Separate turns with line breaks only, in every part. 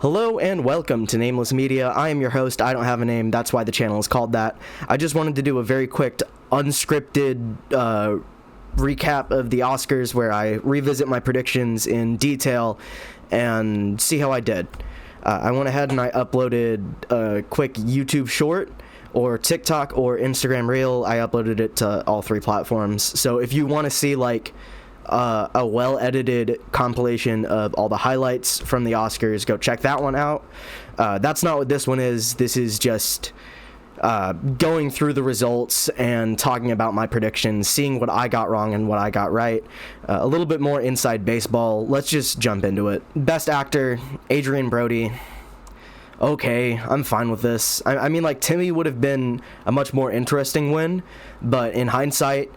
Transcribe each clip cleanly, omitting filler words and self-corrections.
Hello and welcome to Nameless Media. I am your host. I don't have a name. That's why the channel is called that. I just wanted to do a very quick, unscripted recap of the Oscars where I revisit my predictions in detail and see how I did. I went ahead and I uploaded a quick YouTube short or TikTok or Instagram Reel. I uploaded it to all three platforms. So if you want to see like a well-edited compilation of all the highlights from the Oscars, go check that one out. That's not what this one is. This is just going through the results and talking about my predictions, seeing what I got wrong and what I got right. A little bit more inside baseball. Let's just jump into it. Best Actor, Adrien Brody. Okay, I'm fine with this. I mean, like, Timmy would have been a much more interesting win, but in hindsight,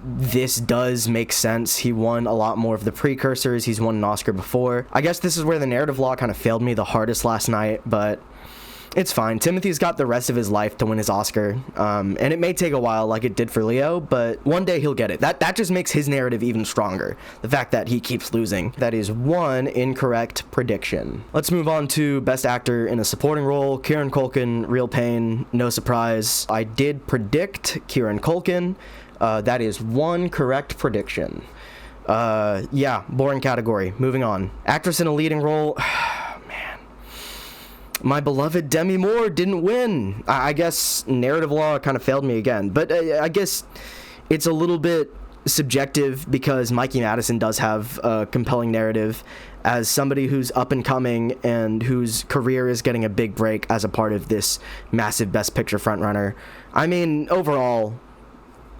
this does make sense. He won a lot more of the precursors. He's won an Oscar before. I guess this is where the narrative law kind of failed me the hardest last night, but it's fine. Timothy's got the rest of his life to win his Oscar, and it may take a while like it did for Leo, but one day he'll get it. That just makes his narrative even stronger, the fact that he keeps losing. That is one incorrect prediction. Let's move on to Best Actor in a Supporting Role. Kieran Culkin, Real Pain, no surprise. I did predict Kieran Culkin. That is one correct prediction. Yeah, boring category. Moving on. Actress in a leading role. Man. My beloved Demi Moore didn't win. I guess narrative law kind of failed me again. But I guess it's a little bit subjective because Mikey Madison does have a compelling narrative as somebody who's up and coming and whose career is getting a big break as a part of this massive Best Picture frontrunner. I mean, overall,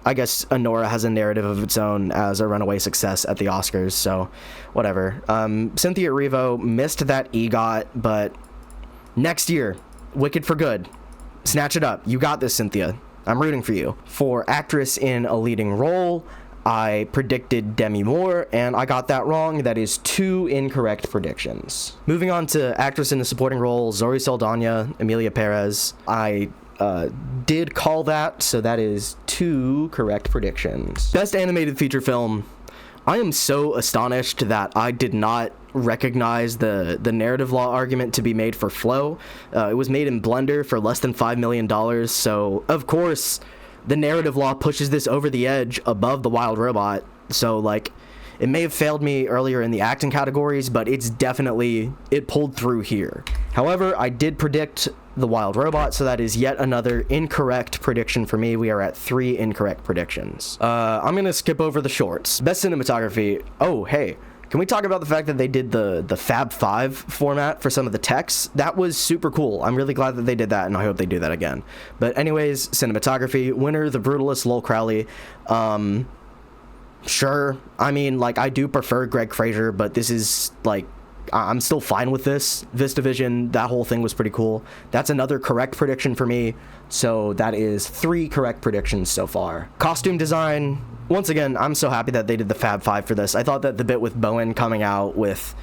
I guess Anora has a narrative of its own as a runaway success at the Oscars, so whatever. Cynthia Erivo missed that EGOT, but next year, Wicked for Good. Snatch it up. You got this, Cynthia. I'm rooting for you. For actress in a leading role, I predicted Demi Moore, and I got that wrong. That is two incorrect predictions. Moving on to actress in a supporting role, Zoe Saldana, Emilia Perez. I did call that, so that is two correct predictions. Best animated feature film. I am so astonished that I did not recognize the narrative law argument to be made for Flow. It was made in Blender for less than $5 million, so of course the narrative law pushes this over the edge above The Wild Robot. So like, it may have failed me earlier in the acting categories, but it pulled through here. However, I did predict The Wild Robot, so that is yet another incorrect prediction for me. We are at 3 incorrect predictions. I'm gonna skip over the shorts. Best cinematography. Oh, hey. Can we talk about the fact that they did the Fab 5 format for some of the texts? That was super cool. I'm really glad that they did that, and I hope they do that again. But anyways, cinematography. Winner, The Brutalist, Lowell Crowley. Sure. I mean, like, I do prefer Greg Fraser, but this is, like, I'm still fine with this. VistaVision, that whole thing was pretty cool. That's another correct prediction for me. So that is 3 correct predictions so far. Costume design. Once again, I'm so happy that they did the Fab 5 for this. I thought that the bit with Bowen coming out with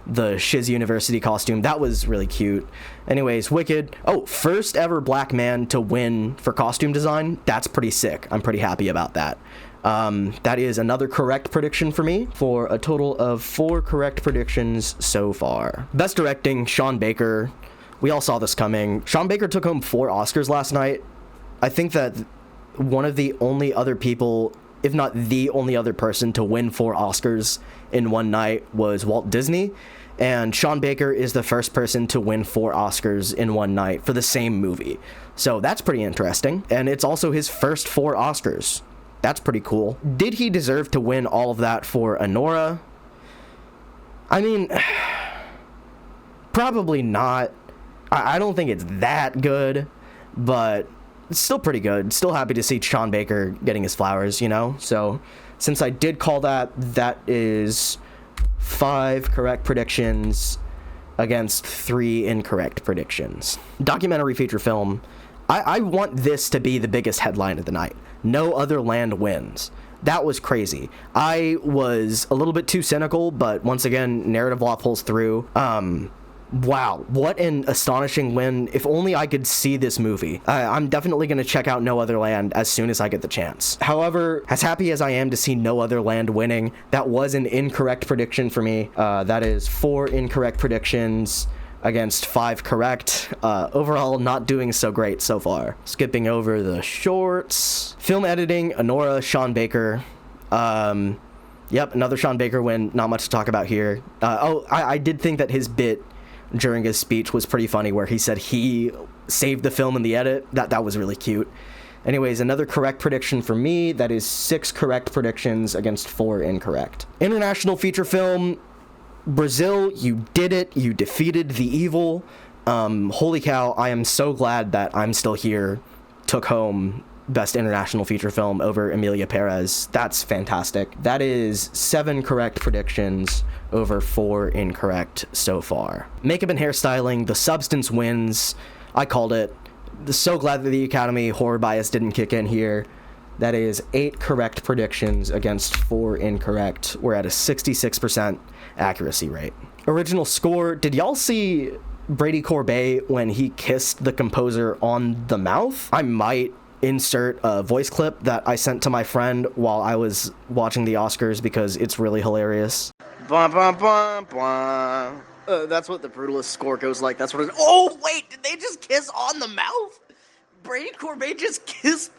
the Shiz University costume, that was really cute. Anyways, Wicked. Oh, first ever black man to win for costume design. That's pretty sick. I'm pretty happy about that. That is another correct prediction for me, for a total of 4 correct predictions so far. Best directing, Sean Baker. We all saw this coming. Sean Baker took home 4 Oscars last night. I think that one of the only other people, if not the only other person to win 4 Oscars in one night was Walt Disney. And Sean Baker is the first person to win 4 Oscars in one night for the same movie. So that's pretty interesting. And it's also his first 4 Oscars. That's pretty cool. Did he deserve to win all of that for Anora? I mean, probably not. I don't think it's that good, but it's still pretty good. Still happy to see Sean Baker getting his flowers, you know? So since I did call that, that is 5 correct predictions against 3 incorrect predictions. Documentary feature film. I want this to be the biggest headline of the night. No Other Land wins. That was crazy. I was a little bit too cynical, but once again, narrative law pulls through. Wow, what an astonishing win. If only I could see this movie. I'm definitely going to check out No Other Land as soon as I get the chance. However, as happy as I am to see No Other Land winning, that was an incorrect prediction for me. That is 4 incorrect predictions. against 5 correct. Overall, not doing so great so far. Skipping over the shorts. Film editing, Anora, Sean Baker. Yep, another Sean Baker win. Not much to talk about here. I did think that his bit during his speech was pretty funny, where he said he saved the film in the edit. That was really cute. Anyways, another correct prediction for me. That is 6 correct predictions against 4 incorrect. International feature film, Brazil, you did it. You defeated the evil. Holy cow, I am so glad that I'm Still Here took home Best International Feature Film over Emilia, Perez. That's fantastic. That is 7 correct predictions over 4 incorrect so far. Makeup and hairstyling, The Substance wins. I called it. So glad that the Academy horror bias didn't kick in here. That is 8 correct predictions against 4 incorrect. We're at a 66% accuracy rate. Original score, did y'all see Brady Corbet when he kissed the composer on the mouth? I might insert a voice clip that I sent to my friend while I was watching the Oscars because it's really hilarious. Blah, blah, blah, blah. That's what the Brutalist score goes like. That's what it... Oh, wait, did they just kiss on the mouth? Brady Corbet just kissed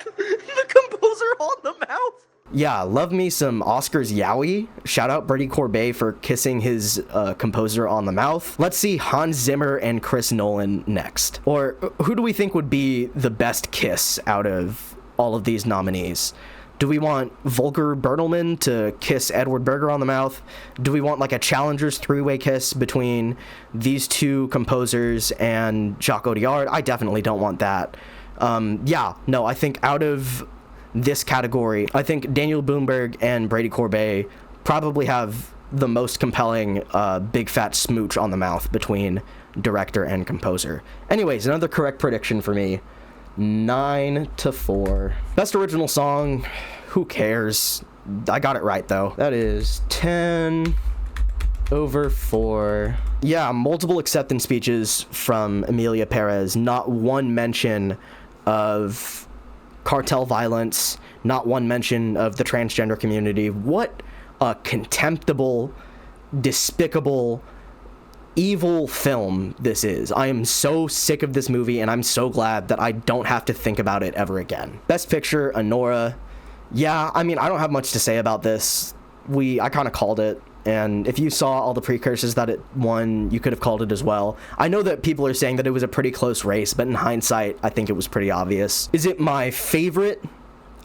the composer on the mouth? Yeah, love me some Oscars yowie. Shout out Brady Corbet for kissing his composer on the mouth. Let's see Hans Zimmer and Chris Nolan next. Or who do we think would be the best kiss out of all of these nominees? Do we want Volker Bertelmann to kiss Edward Berger on the mouth? Do we want like a Challengers 3-way kiss between these 2 composers and Jacques Audiard? I definitely don't want that. I think out of this category, I think Daniel Bloomberg and Brady Corbet probably have the most compelling big fat smooch on the mouth between director and composer. Anyways, another correct prediction for me. 9-4. Best original song, who cares? I got it right though. That is 10 over 4. Yeah, multiple acceptance speeches from Emilia Perez. Not one mention of cartel violence, not one mention of the transgender community. What a contemptible, despicable, evil film this is. I am so sick of this movie, and I'm so glad that I don't have to think about it ever again. Best Picture, Anora. Yeah, I mean, I don't have much to say about this. I kind of called it, and if you saw all the precursors that it won, you could have called it as well. I know that people are saying that it was a pretty close race, but in hindsight, I think it was pretty obvious. Is it my favorite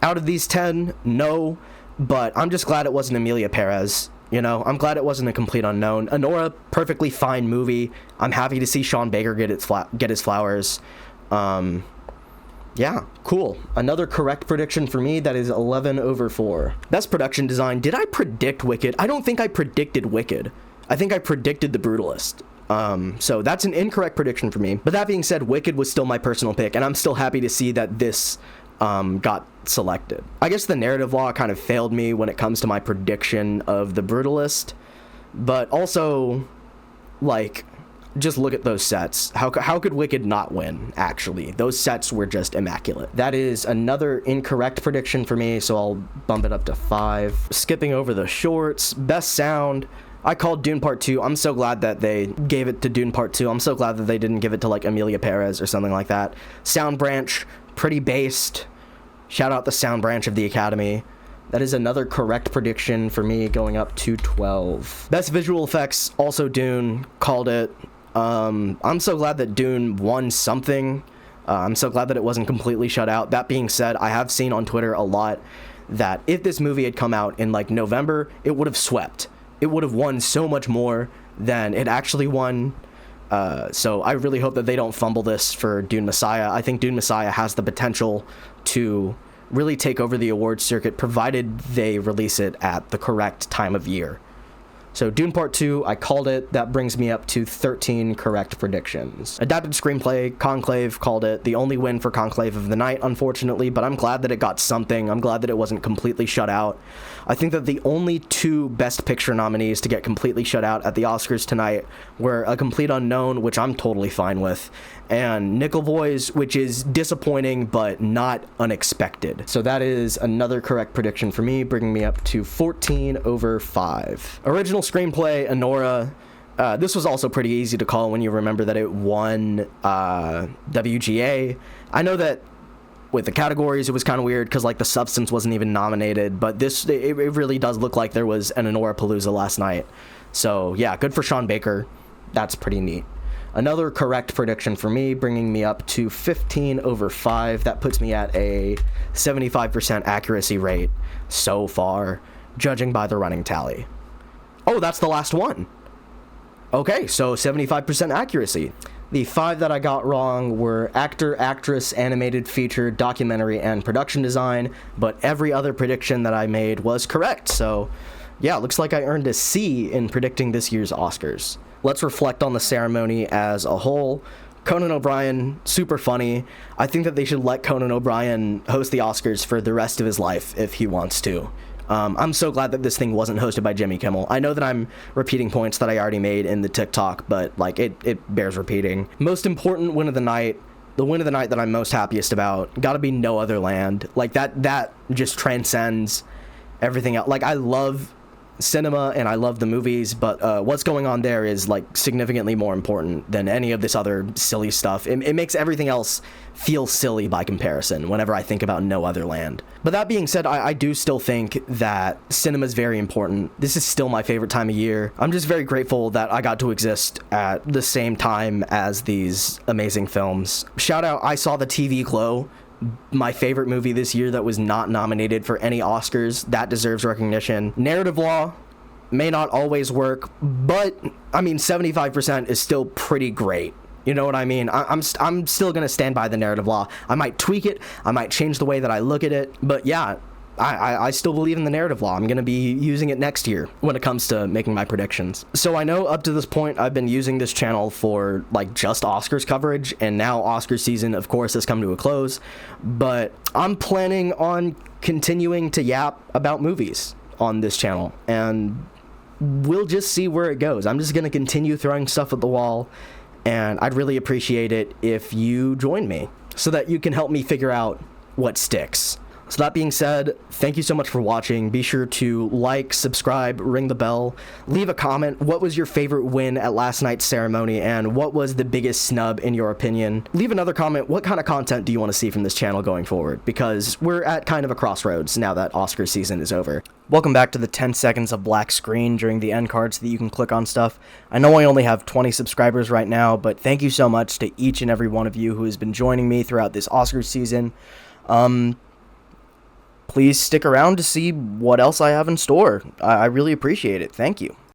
out of these 10? No, but I'm just glad it wasn't Emilia Perez. You know, I'm glad it wasn't a complete unknown. Anora, perfectly fine movie. I'm happy to see Sean Baker get his flowers. Yeah, cool. Another correct prediction for me. That is 11 over 4. Best production design. Did I predict Wicked? I don't think I predicted Wicked. I think I predicted The Brutalist. So that's an incorrect prediction for me. But that being said, Wicked was still my personal pick, and I'm still happy to see that this got selected. I guess the narrative law kind of failed me when it comes to my prediction of The Brutalist, but also, like, just look at those sets. How could Wicked not win, actually? Those sets were just immaculate. That is another incorrect prediction for me, so I'll bump it up to 5. Skipping over the shorts. Best sound. I called Dune Part 2. I'm so glad that they gave it to Dune Part 2. I'm so glad that they didn't give it to, like, Emilia Perez or something like that. Sound branch, pretty based. Shout out the sound branch of the Academy. That is another correct prediction for me, going up to 12. Best visual effects, also Dune, called it. I'm so glad that Dune won something. I'm so glad that it wasn't completely shut out. That being said, I have seen on Twitter a lot that if this movie had come out in like November, it would have swept. It would have won so much more than it actually won. So I really hope that they don't fumble this for Dune Messiah. I think Dune Messiah has the potential to really take over the awards circuit, provided they release it at the correct time of year. So Dune Part 2, I called it. That brings me up to 13 correct predictions. Adapted screenplay, Conclave, called it. The only win for Conclave of the night, unfortunately, but I'm glad that it got something. I'm glad that it wasn't completely shut out. I think that the only 2 Best Picture nominees to get completely shut out at the Oscars tonight were A Complete Unknown, which I'm totally fine with, and Nickel Boys, which is disappointing but not unexpected. So that is another correct prediction for me, bringing me up to 14 over 5. Original screenplay, Anora. This was also pretty easy to call when you remember that it won WGA. I know that with the categories, it was kind of weird because like the substance wasn't even nominated, but it really does look like there was an Anora Palooza last night. So yeah, good for Sean Baker. That's pretty neat. Another correct prediction for me, bringing me up to 15 over 5. That puts me at a 75% accuracy rate so far, judging by the running tally. Oh, that's the last one. Okay, so 75% accuracy. The 5 that I got wrong were actor, actress, animated feature, documentary, and production design, but every other prediction that I made was correct. So yeah, looks like I earned a C in predicting this year's Oscars. Let's reflect on the ceremony as a whole. Conan O'Brien, super funny. I think that they should let Conan O'Brien host the Oscars for the rest of his life if he wants to. I'm so glad that this thing wasn't hosted by Jimmy Kimmel. I know that I'm repeating points that I already made in the TikTok, but like it bears repeating. Most important win of the night, the win of the night that I'm most happiest about, gotta be No Other Land. Like that just transcends everything else. Like I love cinema and I love the movies, but what's going on there is like significantly more important than any of this other silly stuff. It makes everything else feel silly by comparison whenever I think about No Other Land. But that being said, I do still think that cinema is very important. This is still my favorite time of year. I'm just very grateful that I got to exist at the same time as these amazing films. Shout out, I saw the TV Glow, my favorite movie this year that was not nominated for any Oscars. That deserves recognition. Narrative law may not always work, but I mean 75% is still pretty great. You know what I mean? I'm still gonna stand by the narrative law. I might tweak it, I might change the way that I look at it, but yeah, I still believe in the narrative law. I'm going to be using it next year when it comes to making my predictions. So I know up to this point I've been using this channel for like just Oscars coverage, and now Oscar season of course has come to a close, but I'm planning on continuing to yap about movies on this channel, and we'll just see where it goes. I'm just going to continue throwing stuff at the wall, and I'd really appreciate it if you join me so that you can help me figure out what sticks. So that being said, thank you so much for watching. Be sure to like, subscribe, ring the bell, leave a comment. What was your favorite win at last night's ceremony, and what was the biggest snub in your opinion? Leave another comment. What kind of content do you want to see from this channel going forward? Because we're at kind of a crossroads now that Oscar season is over. Welcome back to the 10 seconds of black screen during the end cards that you can click on stuff. I know I only have 20 subscribers right now, but thank you so much to each and every one of you who has been joining me throughout this Oscar season. Please stick around to see what else I have in store. I really appreciate it. Thank you.